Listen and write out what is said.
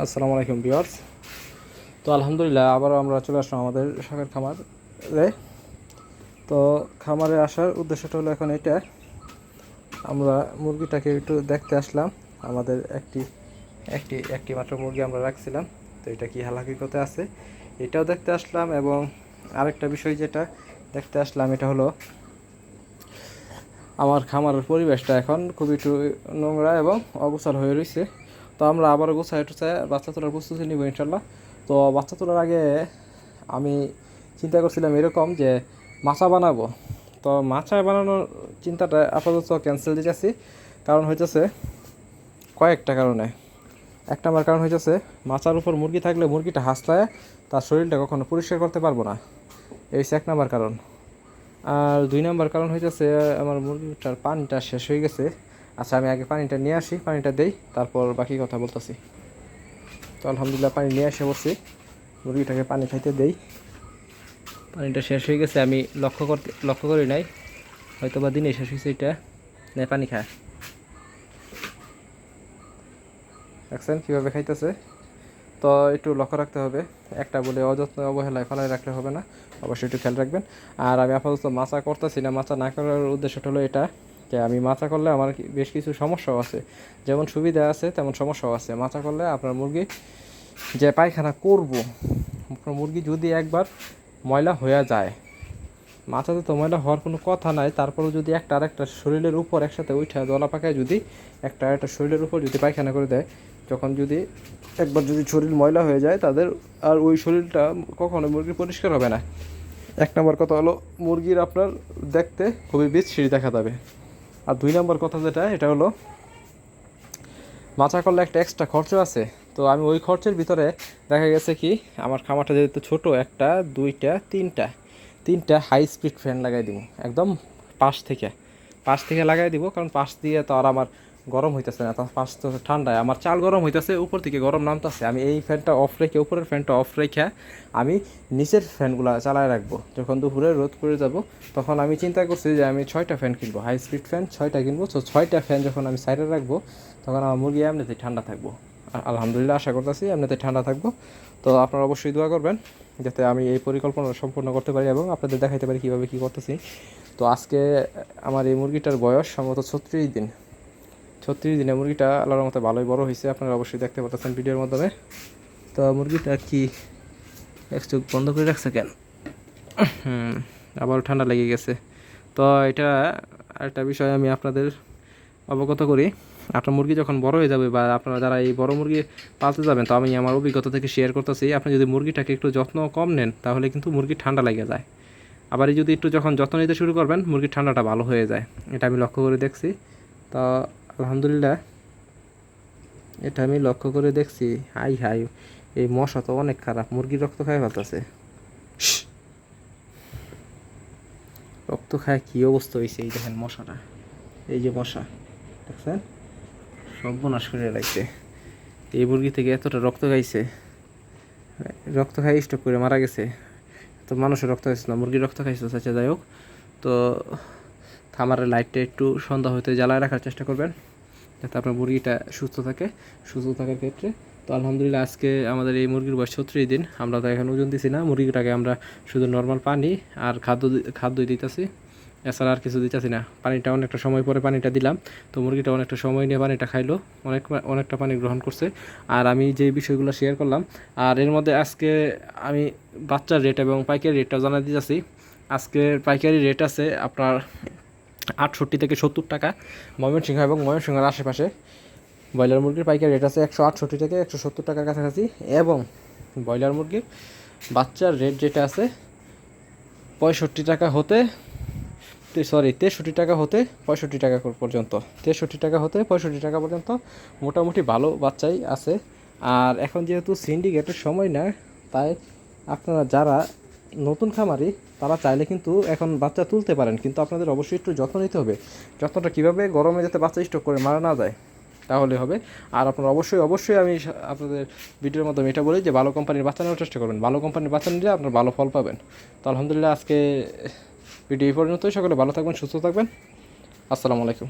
আসসালামু আলাইকুম ভিউয়ার্স। তো আলহামদুলিল্লাহ আবারও আমরা চলে আসলাম আমাদের শখের খামারে। তো খামারে আসার উদ্দেশ্যটা হলো এখন এটা, আমরা মুরগিটাকে একটু দেখতে আসলাম। আমাদের একটি একটি একটি মাত্র মুরগি আমরা রাখছিলাম, তো এটা কি হালাকিকতে আছে এটাও দেখতে আসলাম। এবং আরেকটা বিষয় যেটা দেখতে আসলাম এটা হলো আমার খামারের পরিবেশটা এখন খুবই একটু নোংরা এবং অগোছাল হয়ে রয়েছে। তো আমরা আবারও গোছায় টুছায় বাচ্চা তোলার প্রস্তুতি নিব ইনশাল্লাহ। তো বাচ্চা তোলার আগে আমি চিন্তা করছিলাম এরকম যে মাচা বানাবো। তো মাচা বানানোর চিন্তাটা আপাতত ক্যান্সেল দিতেছি, কারণ হইতেছে কয়েকটা কারণে। এক নম্বর কারণ হইতেছে মাচার উপর মুরগি থাকলে মুরগিটা হাসলায় তার শরীরটা কখনো পরিষ্কার করতে পারবো না, এই হচ্ছে এক নম্বর কারণ। আর দুই নম্বর কারণ হইতেছে আমার মুরগিটার পানিটা শেষ হয়ে গেছে। আচ্ছা, আমি আগে পানিটা নিয়ে আসি, পানিটা দেই, তারপর বাকি কথা বলতেছি। তো আলহামদুলিল্লাহ পানি নিয়ে আসে বসছি, মুরগিটাকে পানি খাইতে দেই। পানিটা শেষ হয়ে গেছে, আমি লক্ষ্য করি নাই, হয়তো বা দিনে শেষ হয়েছে। এটা নেয় পানি খায়, দেখছেন কীভাবে খাইতেছে। তো একটু লক্ষ্য রাখতে হবে, একটা বলে অযত্ন অবহেলায় ফেলায় রাখলে হবে না, অবশ্যই একটু খেয়াল রাখবেন। আর আমি আপাতত মাচা করতেছি না, মাচা না করার উদ্দেশ্যটা হলো এটা যে আমি মাচা করলে আমার বেশ কিছু সমস্যাও আছে, যেমন সুবিধা আছে তেমন সমস্যাও আছে। মাচা করলে আপনার মুরগি যে পায়খানা করব, আপনার মুরগি যদি একবার ময়লা হয়ে যায়, মাথাতে তো ময়লা হওয়ার কোনো কথা নাই, তারপরেও যদি একটা আরেকটা শরীরের উপর একসাথে উঠা দলা পাকায় যদি একটা আরেকটা শরীরের উপর যদি পায়খানা করে দেয়, যখন যদি একবার যদি শরীর ময়লা হয়ে যায় তাদের আর ওই শরীরটা কখনো মুরগির পরিষ্কার হবে না। এক নম্বর কথা হলো মুরগির আপনার দেখতে খুবই বিচ্ছিরি দেখা যাবে। আর দুই নম্বর কথা যেটা, এটা হলো মাচা করলে একটা এক্সট্রা খরচ আছে। তো আমি ওই খরচের ভিতরে দেখা গেছে কি আমার খামারটা যেহেতু ছোটো, একটা দুইটা তিনটা হাই স্পিড ফ্যান লাগাই দিব একদম পাশ থেকে লাগাই দিব, কারণ পাশ দিয়ে তো আর আমার গরম হইতেছে না, তার পাশ তো ঠান্ডায় আমার চাল গরম হইতেছে, উপর থেকে গরম নামতেছে। আমি এই ফ্যানটা অফ রেখে, উপরের ফ্যানটা অফ রেখে আমি নিচের ফ্যানগুলো চালায় রাখবো। যখন দুপুরে রোদ পড়ে যাব তখন আমি চিন্তা করছি যে আমি 6টা ফ্যান কিনবো, হাই স্পিড ফ্যান 6টা কিনবো। তো 6টা ফ্যান যখন আমি সাইডে রাখবো তখন আমার মুরগি এমনিতেই ঠান্ডা থাকবো। আলহামদুলিল্লাহ আশা করতেছি এমনিতেই ঠান্ডা থাকবো। তো আপনারা অবশ্যই দোয়া করবেন যাতে আমি এই পরিকল্পনা সম্পূর্ণ করতে পারি এবং আপনাদের দেখাইতে পারি কীভাবে কী করতেছি। তো আজকে আমার এই মুরগিটার বয়স সম্ভবত 36 দিন। 36 দিনে মুরগিটা আল্লাহর মতো ভালোই বড় হয়েছে, আপনারা অবশ্যই দেখতে পাচ্ছেন ভিডিওর মাধ্যমে। তো মুরগিটা কি এক চোখ বন্ধ করে রাখছে কেন? আবার ঠান্ডা লেগে গেছে। তো এটা আরেকটা বিষয় আমি আপনাদের অবগত করি, আপনার মুরগি যখন বড় হয়ে যাবে বা আপনারা যারা এই বড় মুরগি পালতে যাবেন, তো আমি আমার অভিজ্ঞতা থেকে শেয়ার করতেছি, আপনি যদি মুরগিটাকে একটু যত্ন কম নেন তাহলে কিন্তু মুরগি ঠান্ডা লেগে যায়। আবার এই যদি একটু যখন যত্ন নিতে শুরু করবেন মুরগির ঠান্ডাটা ভালো হয়ে যায়, এটা আমি লক্ষ্য করে দেখছি। তা আলহামদুলিল্লাহ এটা আমি লক্ষ্য করে দেখছি। হাই হাই, এই মশা তো অনেক খারাপ, মুরগির রক্ত খায় ফেলতেছে। রক্ত খায় কী অবস্থা হয়েছে, এই দেখেন মশাটা, এই যে মশা দেখছেন, সর্বনাশ করে রাখছে। এই মুরগি থেকে এতটা রক্ত খাইছে, রক্ত খাই স্টক করে মারা গেছে। তো মানুষের রক্ত খাইছে না, মুরগির রক্ত খাইছে। আচ্ছা যাই হোক, তো খামারের লাইটটা একটু সন্ধ্যা হতে জ্বালায় রাখার চেষ্টা করবেন যাতে আপনার মুরগিটা সুস্থ থাকার ক্ষেত্রে। তো আলহামদুলিল্লাহ আজকে আমাদের এই মুরগির বয়স 36 দিন। আমরা তো এখন ওজন দিছি না, মুরগিটাকে আমরা শুধু নর্মাল পানি আর খাদ্যই দিতেছি, এছাড়া আর কিছু দিতেছি না। পানিটা অনেকটা সময় পরে পানিটা দিলাম, তো মুরগিটা অনেকটা সময় নিয়ে পানিটা খাইলো, অনেকটা পানি গ্রহণ করছে। আর আমি যে বিষয়গুলো শেয়ার করলাম, আর এর মধ্যে আজকে আমি বাচ্চার রেট এবং পাইকারি রেটটাও জানা দিতেছি। আজকের পাইকারি রেট আছে আপনার 68 থেকে 70 টাকা ময়মনসিংহ এবং ময়মনসিংহের আশেপাশে। ব্রয়লার মুরগির পাইকারি রেট আছে 168 থেকে 170 টাকার কাছাকাছি। এবং ব্রয়লার মুরগির বাচ্চার রেট যেটা আছে 65 টাকা হতে 63 টাকা হতে 65 টাকা পর্যন্ত, 63 টাকা হতে 65 টাকা পর্যন্ত মোটামুটি ভালো বাচ্চাই আছে। আর এখন যেহেতু সিন্ডিকেটের সময় না, তাই আপনারা যারা নতুন খামারি তারা চাইলে কিন্তু এখন বাচ্চা তুলতে পারেন, কিন্তু আপনাদের অবশ্যই একটু যত্ন নিতে হবে। যত্নটা কীভাবে, গরমে যাতে বাচ্চা স্টক করে মারা না যায় তাহলে হবে। আর আপনারা অবশ্যই আমি আপনাদের ভিডিওর মাধ্যমে এটা বলি যে ভালো কোম্পানির বাচ্চা নেওয়ার চেষ্টা করবেন, ভালো কোম্পানির বাচ্চা নিলে আপনার ভালো ফল পাবেন। তো আলহামদুলিল্লাহ আজকে ভিডিও এই পর্যন্তই। সকলে ভালো থাকবেন, সুস্থ থাকবেন। আসসালামু আলাইকুম।